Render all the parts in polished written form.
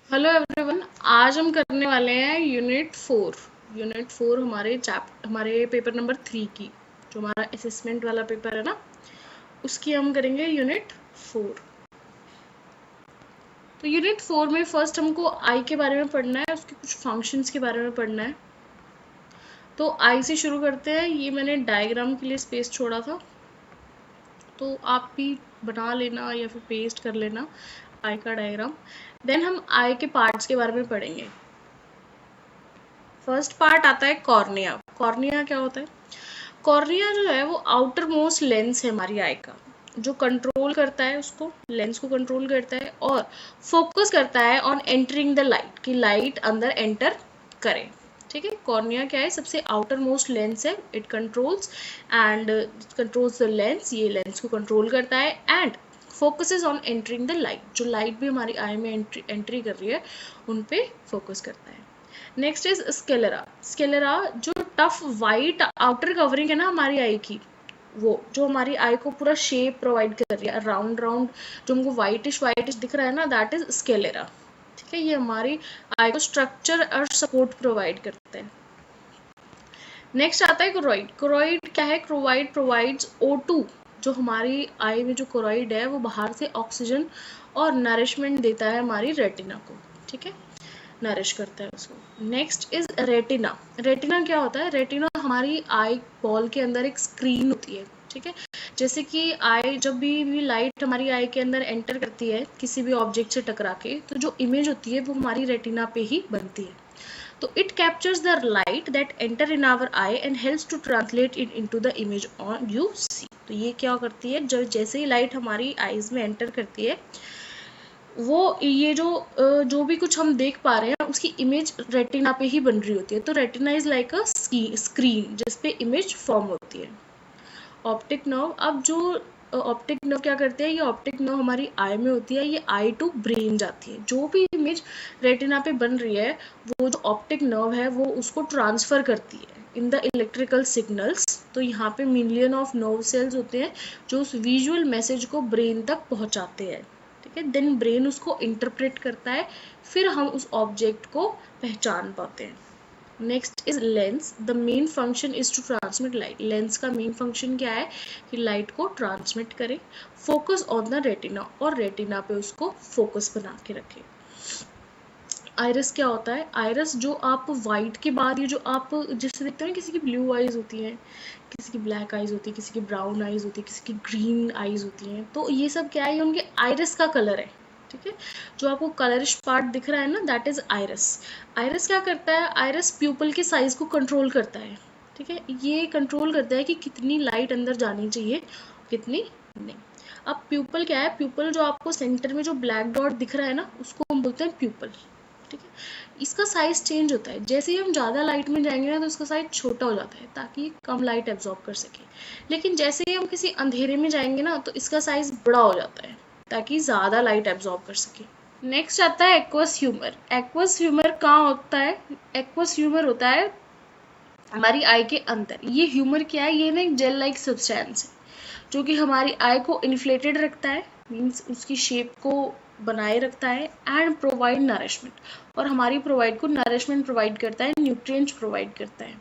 Hello everyone. आज हम करने वाले हैं यूनिट 4 हमारे पेपर नंबर 3 की, जो हमारा असेसमेंट वाला पेपर है ना, उसकी हम करेंगे यूनिट 4। तो यूनिट 4 में फर्स्ट हमको आई के बारे में पढ़ना है, उसके कुछ फंक्शंस के बारे में पढ़ना है। तो आई से शुरू करते हैं। ये मैंने डायग्राम के लिए स्पेस छोड़ा था, तो आप भी बना लेना या फिर पेस्ट कर लेना आई का डायग्राम। देन हम आई के पार्ट्स के बारे में पढ़ेंगे। फर्स्ट पार्ट आता है कॉर्निया। कॉर्निया क्या होता है? कॉर्निया जो है वो आउटर मोस्ट लेंस है हमारी आई का, जो कंट्रोल करता है, उसको लेंस को कंट्रोल करता है और फोकस करता है ऑन एंटरिंग द लाइट, कि लाइट अंदर एंटर करे। ठीक है, कॉर्निया क्या है? सबसे आउटर मोस्ट लेंस है। इट कंट्रोल्स द लेंस, ये लेंस को कंट्रोल करता है and focuses on entering the light, जो लाइट भी हमारी आई में एंट्री कर रही है उन पे फोकस करता है। Next is sclera. स्केलेरा जो टफ वाइट आउटर कवरिंग है ना हमारी आई की, वो जो हमारी आई को पूरा शेप प्रोवाइड कर रही है, राउंड राउंड जो हमको वाइटिश वाइटिश दिख रहा है ना, दैट इज स्केलेरा। ठीक है, ये हमारी आई को स्ट्रक्चर और सपोर्ट प्रोवाइड करते हैं। नेक्स्ट आता है क्रोइड। क्रोइड क्या है? क्रोइड प्रोवाइड्स O2, जो हमारी आई में जो क्रोइड है वो बाहर से ऑक्सीजन और नरिशमेंट देता है हमारी रेटिना को। ठीक है, नरिश करता है उसको। Next is retina. रेटिना क्या होता है? रेटिना हमारी आई बॉल के अंदर एक स्क्रीन होती है। ठीक है, जैसे कि आई जब भी लाइट हमारी आई के अंदर एंटर करती है किसी भी ऑब्जेक्ट से टकरा के, तो जो इमेज होती है वो हमारी रेटिना पे ही बनती है। तो it captures the light that enter in our eye and helps to translate it into the image on you see. तो ये क्या करती है? जब जैसे ही लाइट हमारी आईज में एंटर करती है, वो ये जो भी कुछ हम देख पा रहे हैं उसकी इमेज रेटिना पे ही बन रही होती है। तो retina is like a screen जिसपे इमेज फॉर्म होती है। ऑप्टिक नर्व, अब जो ऑप्टिक नर्व क्या करते हैं? ये ऑप्टिक नर्व हमारी आई में होती है, ये आई टू ब्रेन जाती है। जो भी इमेज रेटिना पे बन रही है, वो जो ऑप्टिक नर्व है वो उसको ट्रांसफर करती है इन द इलेक्ट्रिकल सिग्नल्स। तो यहाँ पे मिलियन ऑफ नर्व सेल्स होते हैं जो उस विजुअल मैसेज को ब्रेन तक पहुँचाते हैं। ठीक है, देन ब्रेन उसको इंटरप्रेट करता है, फिर हम उस ऑब्जेक्ट को पहचान पाते हैं। Next is lens. The main function is to transmit light. Lens का मेन फंक्शन क्या है? कि लाइट को ट्रांसमिट करे, फोकस ऑन द रेटिना, और रेटिना पे उसको फोकस बना के रखे। आइरिस क्या होता है? आइरिस जो आप वाइट के बाद ये जो आप जिससे देखते हैं, किसी की ब्लू आइज होती है, किसी की ब्लैक आइज होती है, किसी की ब्राउन आइज होती है, किसी की ग्रीन आइज होती हैं, तो ये सब क्या है? ये उनके आइरिस का कलर है। ठीक है, जो आपको कलरिश पार्ट दिख रहा है ना, दैट इज आइरिस। आइरिस क्या करता है? आइरिस प्यूपल के साइज को कंट्रोल करता है। ठीक है, ये कंट्रोल करता है कि कितनी लाइट अंदर जानी चाहिए, कितनी नहीं। अब प्यूपल क्या है? प्यूपल जो आपको सेंटर में जो ब्लैक डॉट दिख रहा है ना, उसको हम बोलते हैं प्यूपल। ठीक है, इसका साइज चेंज होता है जैसे ही हम ज़्यादा लाइट में जाएंगे ना, तो इसका साइज छोटा हो जाता है ताकि कम लाइट एब्जॉर्ब कर सके। लेकिन जैसे ही हम किसी अंधेरे में जाएंगे ना, तो इसका साइज बड़ा हो जाता है ताकि ज़्यादा लाइट एब्जॉर्ब कर सके। नेक्स्ट आता है एक्वस ह्यूमर। एक्वस ह्यूमर कहाँ होता है? एक्वस ह्यूमर होता है हमारी आई के अंदर। ये ह्यूमर क्या है? ये ना एक जेल लाइक सब्सटेंस है जो कि हमारी आई को इन्फ्लेटेड रखता है, मीन्स उसकी शेप को बनाए रखता है, एंड प्रोवाइड नरिशमेंट, और हमारी प्रोवाइड को नरिशमेंट प्रोवाइड करता है, न्यूट्रिएंट्स प्रोवाइड करता है।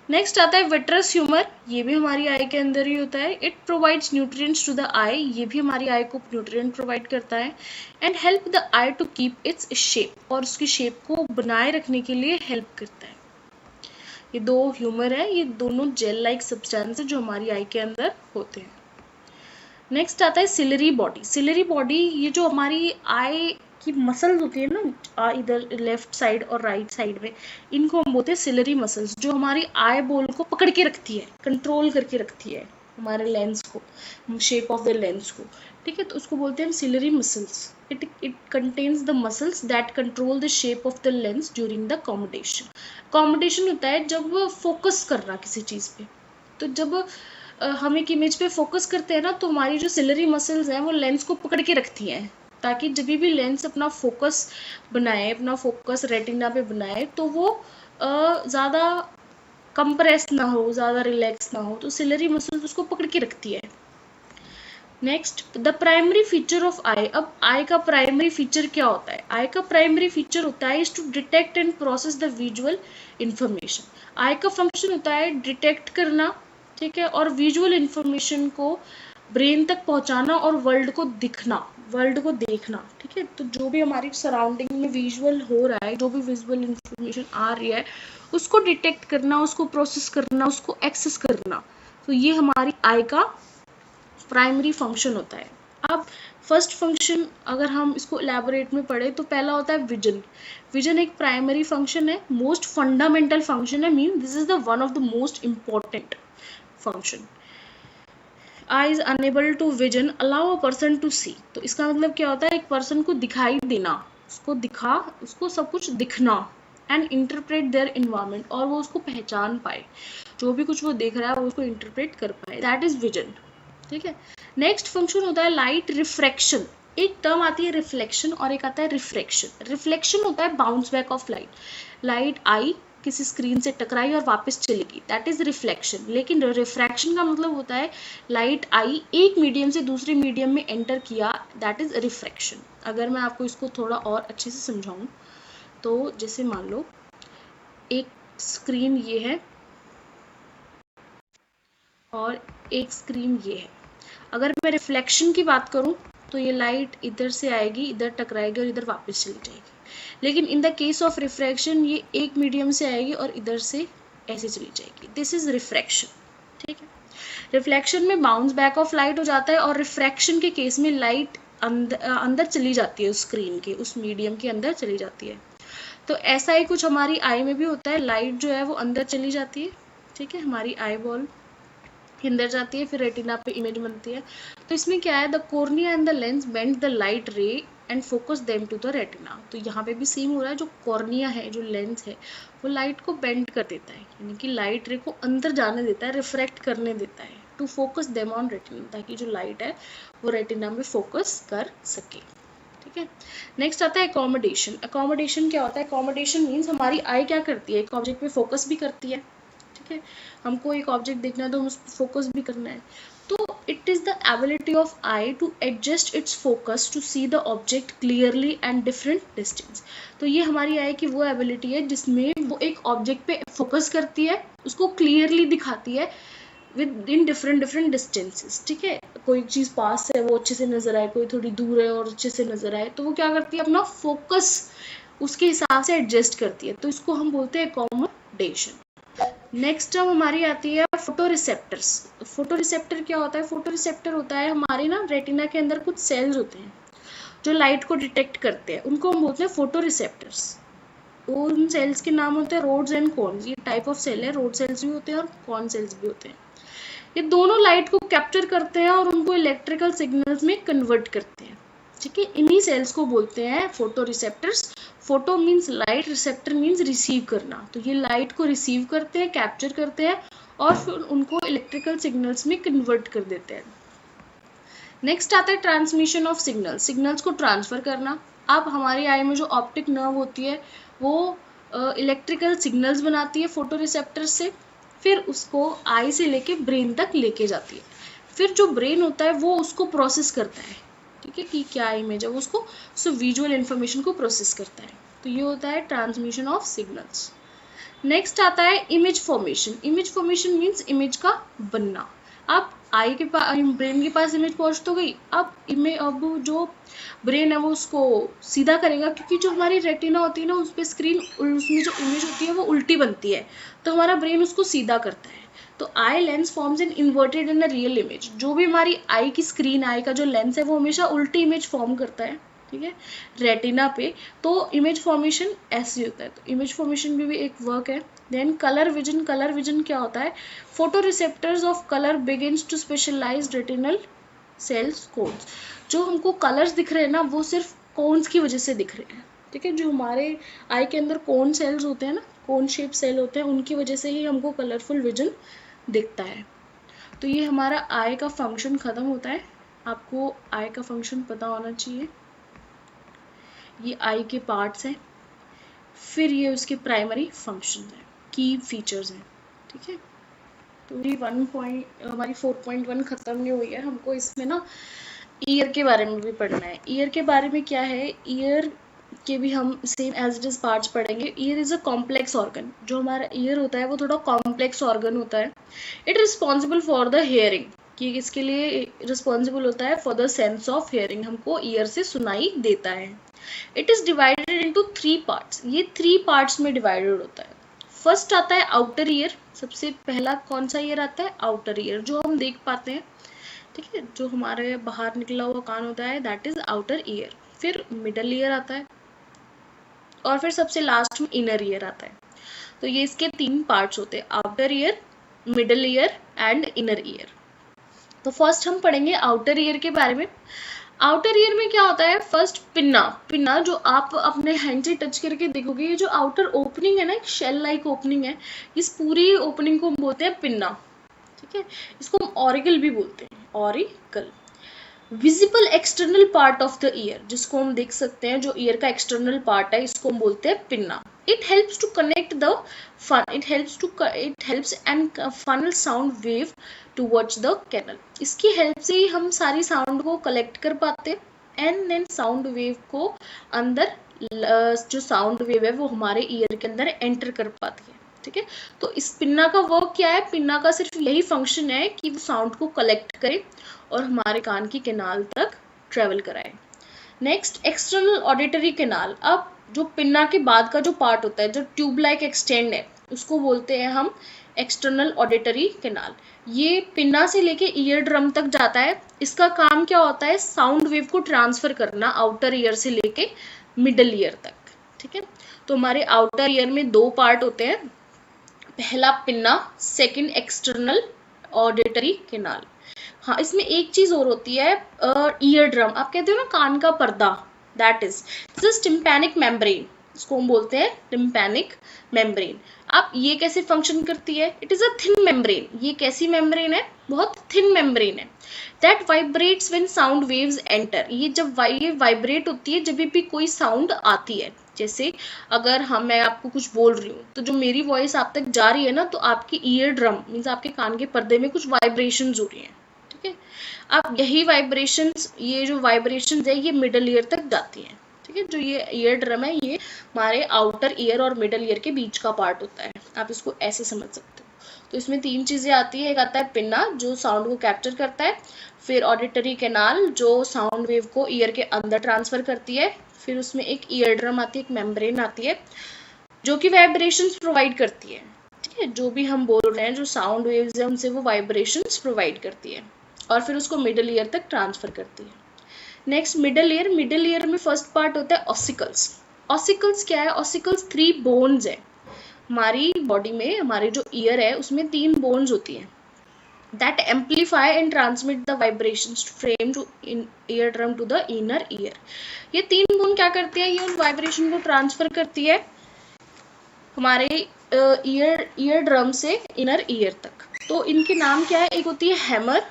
नेक्स्ट आता है विट्रस ह्यूमर। ये भी हमारी आई के अंदर ही होता है। It provides nutrients to the eye, ये भी हमारी आई को न्यूट्रिएंट प्रोवाइड करता है, and help the eye to keep its shape, और उसकी शेप को बनाए रखने के लिए हेल्प करता है। ये दो ह्यूमर है, ये दोनों जेल लाइक सब्सटेंस है जो हमारी आई के अंदर होते हैं। नेक्स्ट आता है सिलरी बॉडी। सिलरी बॉडी, ये जो हमारी आई की मसल्स होती है ना, इधर लेफ्ट साइड और राइट साइड में, इनको हम बोलते हैं सिलरी मसल्स, जो हमारी आई बॉल को पकड़ के रखती है, कंट्रोल करके रखती है हमारे लेंस को, शेप ऑफ द लेंस को। ठीक है, तो उसको बोलते हैं ciliary muscles. It contains the muscles that control the shape of the lens during the combination. Combination होता है जब फोकस करना किसी चीज़ पे। तो जब हम एक इमेज पे फोकस करते हैं ना, तो हमारी जो सिलरी मसल्स हैं वो लेंस को पकड़ के रखती हैं, ताकि जब भी लेंस अपना फोकस बनाए, अपना फोकस रेटिना पे बनाए, तो वो ज़्यादा कंप्रेस ना हो, ज़्यादा रिलैक्स ना हो, तो सिलरी मसल्स उसको पकड़ के रखती है। Next the primary feature of eye. अब आई का प्राइमरी फीचर क्या होता है? आई का प्राइमरी फीचर होता है is to detect and process the visual information. Eye का फंक्शन होता है डिटेक्ट करना, ठीक है, और विजुअल इंफॉर्मेशन को ब्रेन तक पहुंचाना और वर्ल्ड को दिखना, वर्ल्ड को देखना, ठीक है। तो जो भी हमारी सराउंडिंग में विजुअल हो रहा है, जो भी विजुअल इंफॉर्मेशन आ रही है, उसको डिटेक्ट करना, उसको प्रोसेस करना, उसको एक्सेस करना, तो ये हमारी आई का प्राइमरी फंक्शन होता है। अब फर्स्ट फंक्शन अगर हम इसको इलेबोरेट में पढ़े तो पहला होता है विजन। विजन एक प्राइमरी फंक्शन है, मोस्ट फंडामेंटल फंक्शन है, mean this is the one of the most important function. Eye is enable to vision allow a person to see. तो इसका मतलब क्या होता है? एक पर्सन को दिखाई देना, उसको सब कुछ दिखना, एंड इंटरप्रेट देयर इन्वायरमेंट, और वो उसको पहचान पाए, जो भी कुछ वो देख रहा है वो उसको इंटरप्रेट कर पाए, दैट इज विजन, ठीक है। नेक्स्ट फंक्शन होता है लाइट रिफ्रैक्शन। एक टर्म आती है रिफ्लेक्शन और एक आता है रिफ्रैक्शन। रिफ्लेक्शन होता है bounce back off light, light आई किसी स्क्रीन से टकराई और वापस चली गई, दैट इज रिफ्लेक्शन। लेकिन रिफ्रैक्शन का मतलब होता है लाइट आई एक मीडियम से दूसरे मीडियम में एंटर किया, दैट इज रिफ्रैक्शन। अगर मैं आपको इसको थोड़ा और अच्छे से समझाऊं तो जैसे मान लो एक स्क्रीन ये है और एक स्क्रीन ये है। अगर मैं रिफ्लेक्शन की बात करूं तो ये लाइट इधर से आएगी, इधर टकराएगी और इधर वापस चली जाएगी। लेकिन in the case of refraction ये एक मीडियम से आएगी और इधर से ऐसे चली जाएगी, दिस इज रिफ्रैक्शन, ठीक है। रिफ्लेक्शन में बाउंस बैक ऑफ लाइट हो जाता है और रिफ्रैक्शन के केस में लाइट अंदर चली जाती है, उस स्क्रीन के उस मीडियम के अंदर चली जाती है। तो ऐसा ही कुछ हमारी आई में भी होता है, लाइट जो है वो अंदर चली जाती है, ठीक है, हमारी आई बॉल अंदर जाती है, फिर रेटिना पे इमेज बनती है। तो इसमें क्या है, the cornea and the lens bend the light ray and focus them to the retina. तो यहाँ पे भी सेम हो रहा है, जो कॉर्निया है, जो लेंस है, वो लाइट को बेंड कर देता है, यानी कि लाइट रे को अंदर जाने देता है, रिफ्रैक्ट करने देता है, to focus them on retina, ताकि जो लाइट है वो रेटिना में फोकस कर सके, ठीक है। नेक्स्ट आता है अकोमोडेशन। अकोमोडेशन क्या होता है? अकोमोडेशन मीन्स हमारी आई क्या करती है, एक ऑब्जेक्ट पे फोकस भी करती है, ठीक है। हमको एक ऑब्जेक्ट देखना है तो हम उस पर फोकस भी करना है, तो it is the ability of eye to adjust its focus to see the object clearly and different distance. तो ये हमारी आई की वो एबिलिटी है जिसमें वो एक ऑब्जेक्ट पे फोकस करती है, उसको क्लियरली दिखाती है with in different different distances, ठीक है। कोई चीज़ पास है वो अच्छे से नजर आए, कोई थोड़ी दूर है और अच्छे से नजर आए, तो वो क्या करती है, अपना फोकस उसके हिसाब से एडजस्ट करती है, तो इसको हम बोलते हैं अकोमोडेशन। नेक्स्ट टर्म हमारी आती है फोटो रिसेप्टर्स। फोटो रिसेप्टर क्या होता है? फोटो रिसेप्टर होता है हमारे ना रेटिना के अंदर कुछ सेल्स होते हैं जो लाइट को डिटेक्ट करते हैं, उनको हम बोलते हैं फोटो रिसेप्टर्स। उन सेल्स के नाम होते हैं रोड्स एंड कॉन्स। ये टाइप ऑफ सेल है, रोड सेल्स भी होते हैं और कॉन सेल्स भी होते हैं। ये दोनों लाइट को कैप्चर करते हैं और उनको इलेक्ट्रिकल सिग्नल्स में कन्वर्ट करते हैं, ठीक है। इन्हीं सेल्स को बोलते हैं photo receptors. Photo means light, receptor means receive करना, तो ये लाइट को रिसीव करते हैं, कैप्चर करते हैं और फिर उनको इलेक्ट्रिकल सिग्नल्स में कन्वर्ट कर देते हैं। नेक्स्ट आता है ट्रांसमिशन ऑफ सिग्नल, सिग्नल्स को ट्रांसफर करना। अब हमारी आई में जो ऑप्टिक नर्व होती है वो इलेक्ट्रिकल सिग्नल्स बनाती है फोटो रिसेप्टर से, फिर उसको आई से लेके ब्रेन तक लेके जाती है। फिर जो ब्रेन होता है वो उसको प्रोसेस करता है, ठीक है, कि क्या इमेज है, वो उसको विजुअल इंफॉर्मेशन को प्रोसेस करता है। तो ये होता है ट्रांसमिशन ऑफ सिग्नल्स। नेक्स्ट आता है image formation. Image formation means image का बनना। अब आई के पास, ब्रेन के पास इमेज पहुंच तो गई, अब जो ब्रेन है वो उसको सीधा करेगा, क्योंकि जो हमारी रेटिना होती है ना, उस पर स्क्रीन, उसमें जो इमेज होती है वो उल्टी बनती है, तो हमारा ब्रेन उसको सीधा करता है। तो eye lens forms an inverted and a real image. जो भी हमारी आई की स्क्रीन, आई का जो लेंस है वो हमेशा उल्टी इमेज फॉर्म करता है, ठीक है, रेटिना पे। तो इमेज फॉर्मेशन ऐसे होता है, तो इमेज फॉर्मेशन भी एक वर्क है। Then colour vision. Colour vision क्या होता है? Photo receptors of colour begins to specialize retinal cells cones. जो हमको कलर्स दिख रहे हैं ना, वो सिर्फ कोन्स की वजह से दिख रहे हैं, ठीक है। जो हमारे आई के अंदर कोन सेल्स होते हैं ना, कोन शेप सेल होते हैं, उनकी वजह से ही हमको कलरफुल विजन दिखता है। तो ये हमारा आई का फंक्शन खत्म होता है। आपको आई का फंक्शन पता होना चाहिए। ये आई के पार्ट्स हैं, फिर ये उसके प्राइमरी फंक्शन हैं, की फीचर्स हैं, ठीक है। पूरी हमारी 4.1 खत्म नहीं हुई है, हमको इसमें ना ईयर के बारे में भी पढ़ना है। ईयर के बारे में क्या है, ईयर के भी हम same as it is parts पढ़ेंगे। Ear is a complex organ. जो हमारा ईयर होता है वो थोड़ा कॉम्प्लेक्स ऑर्गन होता है। It responsible for the hearing, कि इसके लिए रिस्पॉन्सिबल होता है for the sense of hearing, हमको ईयर से सुनाई देता है। It is divided into 3 parts, ये 3 पार्ट्स में डिवाइडेड होता है। फर्स्ट आता है आउटर ईयर, सबसे पहला कौन सा ईयर आता है, आउटर ईयर, जो हम देख पाते हैं, ठीक है, जो हमारे बाहर निकला हुआ कान होता है, दैट इज आउटर ईयर। फिर मिडल ईयर आता है और फिर सबसे लास्ट में इनर ईयर आता है। तो ये इसके 3 पार्ट्स होते हैं, outer ear, middle year and inner ear. तो फर्स्ट हम पढ़ेंगे आउटर ईयर के बारे में। आउटर ईयर में क्या होता है, फर्स्ट पिन्ना, पिन्ना जो आप अपने हैंड से टच करके देखोगे, ये जो आउटर ओपनिंग है ना, एक शेल लाइक ओपनिंग है, इस पूरी ओपनिंग को हम बोलते हैं पिन्ना, ठीक है। इसको हम ऑरिकल भी बोलते हैं, auricle. Visible external part of the ear, जिसको हम देख सकते हैं, जो ईयर का एक्सटर्नल पार्ट है, इसको हम बोलते हैं pinna. It helps to connect the it helps and funnel sound wave towards the canal. इसकी हेल्प से ही हम सारी साउंड को कलेक्ट कर पाते हैं एंड देन साउंड वेव को अंदर जो साउंड वेव है वो हमारे ईयर के अंदर एंटर कर पाती है, ठीक है। तो इस पिन्ना का वर्क क्या है, पिन्ना का सिर्फ यही फंक्शन है कि वो साउंड को कलेक्ट करे और हमारे कान की कैनाल तक ट्रेवल कराए। Next external auditory canal. अब जो पिन्ना के बाद का जो पार्ट होता है, जो ट्यूब लाइक एक्सटेंड है, उसको बोलते हैं हम एक्सटर्नल ऑडिटरी कैनाल। ये पिन्ना से लेके ईयर ड्रम तक जाता है। इसका काम क्या होता है, साउंड वेव को ट्रांसफर करना आउटर ईयर से लेके मिडल ईयर तक, ठीक है। तो हमारे आउटर ईयर में 2 पार्ट होते हैं, पहला pinna, second external auditory canal. हाँ, इसमें एक चीज और होती है, ईयर ड्रम, आप कहते हो ना कान का पर्दा, दैट इज टिम्पैनिक मेम्ब्रेन, इसको हम बोलते हैं टिम्पैनिक मेम्ब्रेन। अब ये कैसे फंक्शन करती है, it is a thin membrane. ये कैसी मेम्ब्रेन है, बहुत थिन मेम्ब्रेन है। That vibrates when sound waves enter, ये जब ये वाइब्रेट होती है जब भी कोई साउंड आती है। जैसे अगर मैं आपको कुछ बोल रही हूँ तो जो मेरी वॉइस आप तक जा रही है ना, तो आपकी ईयर ड्रम मीन्स आपके कान के पर्दे में कुछ वाइब्रेशंस हो रही हैं, ठीक है। अब यही वाइब्रेशंस, ये जो वाइब्रेशंस है, ये मिडल ईयर तक जाती हैं, ठीक है। जो ये ईयर ड्रम है, ये हमारे आउटर ईयर और मिडल ईयर के बीच का पार्ट होता है, आप इसको ऐसे समझ सकते हो। तो इसमें 3 चीजें आती है, एक आता है पिन्ना जो साउंड को कैप्चर करता है, फिर ऑडिटरी कैनाल जो साउंड वेव को ईयर के अंदर ट्रांसफर करती है, फिर उसमें एक ईयर ड्रम आती है, एक मेम्ब्रेन आती है जो कि वाइब्रेशंस प्रोवाइड करती है, ठीक है। जो भी हम बोल रहे हैं, जो साउंड वेव्स है, उनसे वो वाइब्रेशंस प्रोवाइड करती है और फिर उसको मिडल ईयर तक ट्रांसफर करती है। Next middle ear. Middle year में फर्स्ट पार्ट होता है ऑसिकल्स। ऑसिकल्स क्या है, ऑसिकल्स 3 बोन्स है। हमारी बॉडी में, हमारे जो ईयर है उसमें 3 बोन्स होती है, that amplify and transmit the vibrations frame to in eardrum to the inner ear। ये 3 बोन क्या करती है, ये उन वाइब्रेशन को ट्रांसफर करती है हमारे ईयर ड्रम से इनर ईयर तक। तो इनके नाम क्या है, एक होती है हैमर,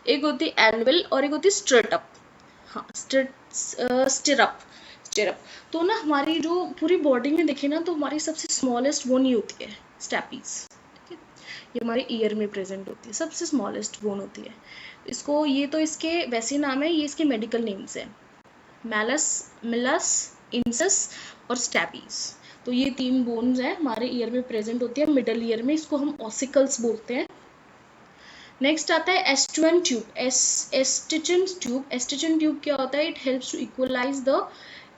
एक होती है एनविल और एक होती है स्टिरअप। हाँ, स्टिरअप। तो ना हमारी जो पूरी बॉडी में देखे ना, तो हमारी सबसे स्मॉलेस्ट बोन ही होती है स्टैपीज, ठीक है। ये हमारे ईयर में प्रेजेंट होती है, सबसे स्मॉलेस्ट बोन होती है। इसको, ये तो इसके वैसे नाम है, ये इसके मेडिकल नेम्स है, मिलस, इंसस और स्टैपीज। तो ये 3 बोन्स हैं हमारे ईयर में प्रेजेंट होती है मिडल ईयर में, इसको हम ऑसिकल्स बोलते हैं। नेक्स्ट आता है Eustachian tube. Eustachian tube. Eustachian tube क्या होता है, it helps to equalize the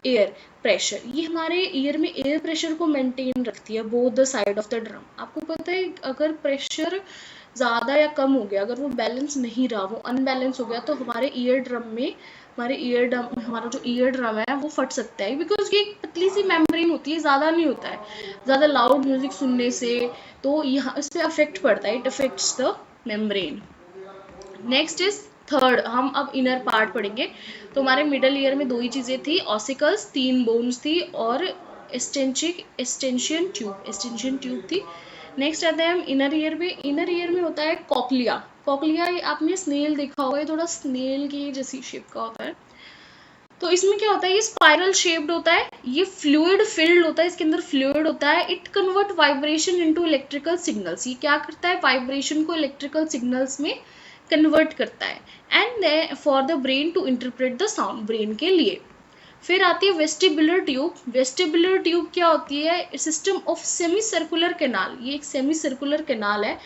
air pressure. ये हमारे ईयर में एयर प्रेशर को मेंटेन रखती है both the side of the drum. आपको पता है अगर प्रेशर ज़्यादा या कम हो गया, अगर वो बैलेंस नहीं रहा, वो अनबैलेंस हो गया, तो हमारे ईयर ड्रम में, हमारा जो ईयर ड्रम है वो फट सकता है, बिकॉज ये एक पतली सी मेम्ब्रेन होती है, ज़्यादा नहीं होता है, ज़्यादा लाउड म्यूजिक सुनने से तो यहाँ इस पर अफेक्ट पड़ता है, it affects the membrane. Next is third, हम अब इनर पार्ट पढ़ेंगे। तो हमारे मिडल ईयर में 2 ही चीज़ें थी, ऑसिकल्स 3 बोन्स थी और एस्टेंशियन ट्यूब थी। नेक्स्ट आते हैं हम इनर ईयर में। इनर ईयर में होता है कॉकलिया। कॉकलिया आपने स्नेल देखा होगा, ये थोड़ा स्नेल की जैसी शेप का होता है। तो इसमें क्या होता है, ये स्पाइरल शेप्ड होता है, ये फ्लूइड फिल्ड होता है, इसके अंदर फ्लूइड होता है। It convert vibration into electrical signals, ये क्या करता है, वाइब्रेशन को इलेक्ट्रिकल सिग्नल्स में कन्वर्ट करता है। And for the brain to interpret the sound, brain के लिए। फिर आती है वेस्टिबुलर ट्यूब। वेस्टिबुलर ट्यूब क्या होती है, system of semi circular canal, ये एक सेमी सर्कुलर कैनाल है।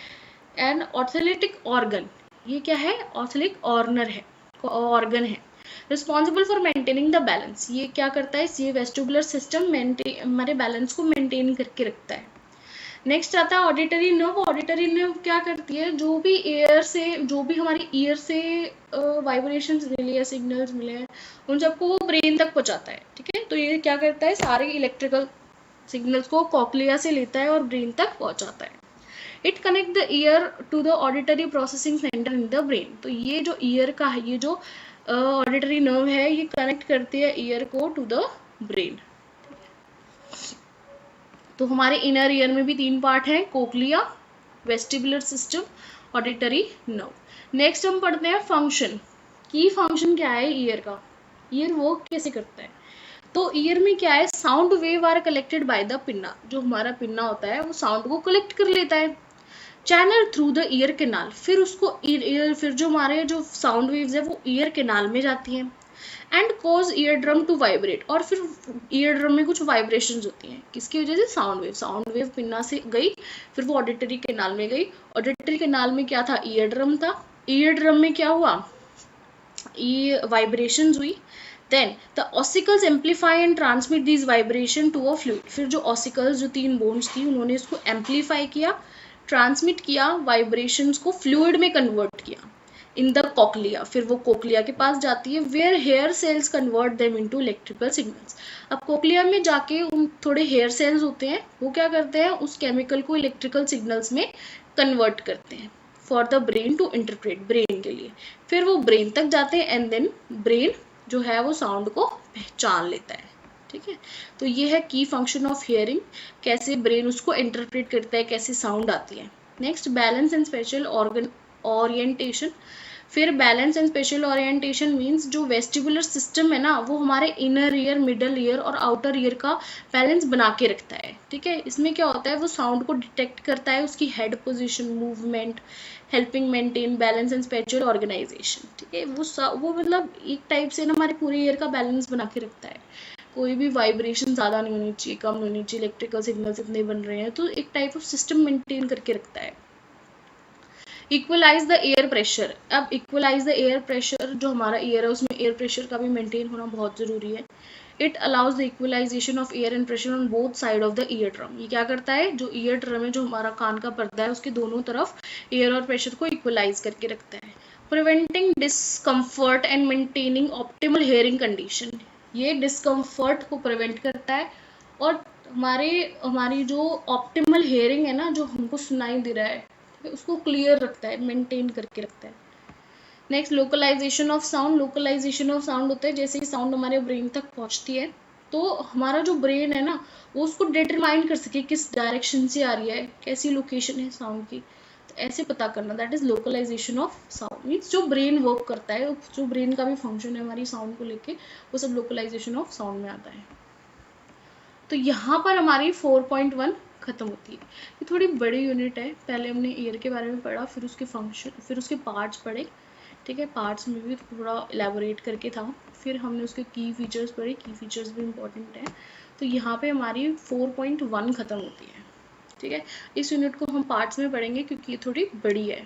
एंड ऑर्थोलिटिक ऑर्गन, ये क्या है, ऑर्थोलिक ऑर्नर है, ऑर्गन है। Responsible for maintaining the balance, ये क्या करता है, ये वेस्टिबुलर सिस्टम हमारे बैलेंस को मेंटेन करके रखता है। नेक्स्ट आता है ऑडिटरी नर्व। ऑडिटरी नर्व क्या करती है, जो भी एयर से, जो भी हमारी ईयर से वाइब्रेशंस मिले हैं, सिग्नल्स मिले हैं, उन सबको वो ब्रेन तक पहुंचाता है। ठीक है, तो ये क्या करता है, सारे इलेक्ट्रिकल सिग्नल्स को कॉक्लिया से लेता है और ब्रेन तक पहुंचाता है। It connect the ear to the auditory processing centre in the brain. तो ये जो ईयर का है, ये जो ऑडिटरी नर्व है, ये कनेक्ट करती है ईयर को टू द ब्रेन। तो हमारे इनर ईयर में भी 3 पार्ट हैं, cochlea, vestibular system, auditory nerve. Next हम पढ़ते हैं फंक्शन। की फंक्शन क्या है ईयर का, ईयर वर्क कैसे करता है। तो ईयर में क्या है, sound wave are collected by the pinna, जो हमारा पिन्ना होता है वो साउंड को कलेक्ट कर लेता है। Channel through the ear canal, फिर उसको फिर जो हमारे जो साउंड वेव्स है वो ईयर कैनाल में जाती हैं। And cause ear drum to vibrate, और फिर ईयर ड्रम में कुछ वाइब्रेशंस होती हैं, किसकी वजह से, साउंड वेव पिन्ना से गई, फिर वो ऑडिटरी कैनाल में गई। ऑडिटरी कैनाल में क्या था, ईयर ड्रम था। ईयर ड्रम में क्या हुआ, ये वाइब्रेशंस हुई। Then the ossicles amplify and transmit these vibration to a fluid, फिर जो ऑसिकल्स, जो 3 बोन्स थी, उन्होंने इसको एम्पलीफाई किया, ट्रांसमिट किया, वाइब्रेशंस को फ्लूइड में कन्वर्ट किया इन द कॉक्लिया, फिर वो कोक्लिया के पास जाती है, where hair cells convert them into electrical signals. अब कोक्लिया में जाके उन थोड़े हेयर सेल्स होते हैं, वो क्या करते हैं, उस केमिकल को इलेक्ट्रिकल सिग्नल्स में कन्वर्ट करते हैं for the brain to interpret, brain के लिए। फिर वो ब्रेन तक जाते हैं एंड देन ब्रेन जो है वो साउंड को पहचान लेता है। ठीक है, तो ये है की फंक्शन ऑफ हियरिंग, कैसे ब्रेन उसको इंटरप्रेट करता है, कैसे साउंड आती है। Next balance and spatial organ orientation. फिर balance and spatial orientation means जो वेस्टिबुलर सिस्टम है ना, वो हमारे इनर ईयर, मिडल ईयर और आउटर ईयर का बैलेंस बना के रखता है। ठीक है, इसमें क्या होता है, वो साउंड को डिटेक्ट करता है, उसकी head position, movement, helping maintain balance and spatial organization. ठीक है, वो मतलब एक टाइप से ना हमारे पूरे ईयर का बैलेंस बना के रखता है। कोई भी वाइब्रेशन ज़्यादा नहीं होनी चाहिए, कम नहीं होनी चाहिए, इलेक्ट्रिकल सिग्नल्स इतने बन रहे हैं, तो एक टाइप ऑफ सिस्टम मेंटेन करके रखता है। Equalize the air pressure. अब इक्वलाइज द एयर प्रेशर, जो हमारा एयर है उसमें एयर प्रेशर का भी मेंटेन होना बहुत ज़रूरी है। It allows the equalization of air and pressure on both side of the ear drum. ये क्या करता है, जो ईयर ड्रम है, जो हमारा कान का पर्दा है, उसके दोनों तरफ एयर और प्रेशर को इक्वलाइज करके रखता है। Preventing discomfort and maintaining optimal hearing condition, ये डिस्कम्फर्ट को प्रिवेंट करता है और हमारी जो ऑप्टिमल हेयरिंग है ना, जो हमको सुनाई दे रहा है, उसको क्लियर रखता है, मेंटेन करके रखता है। Next localization of sound. Localization of sound होता है जैसे ही साउंड हमारे ब्रेन तक पहुंचती है, तो हमारा जो ब्रेन है ना, वो उसको डिटरमाइन कर सके किस डायरेक्शन से आ रही है, कैसी लोकेशन है साउंड की, तो ऐसे पता करना, that is localization of sound. Means जो ब्रेन वर्क करता है, जो ब्रेन का भी फंक्शन है हमारी साउंड को लेके, वो सब लोकलाइजेशन ऑफ साउंड में आता है। तो यहाँ पर हमारी 4.1 खत्म होती है। ये थोड़ी बड़ी यूनिट है, पहले हमने ईयर के बारे में पढ़ा, फिर उसके फंक्शन, फिर उसके पार्ट्स पढ़े। ठीक है, पार्ट्स में भी थोड़ा एलैबोरेट करके था, फिर हमने उसके की फीचर्स पढ़े, की फीचर्स भी इम्पोर्टेंट है। तो यहाँ पे हमारी 4.1 खत्म होती है। ठीक है, इस यूनिट को हम पार्ट्स में पढ़ेंगे क्योंकि ये थोड़ी बड़ी है।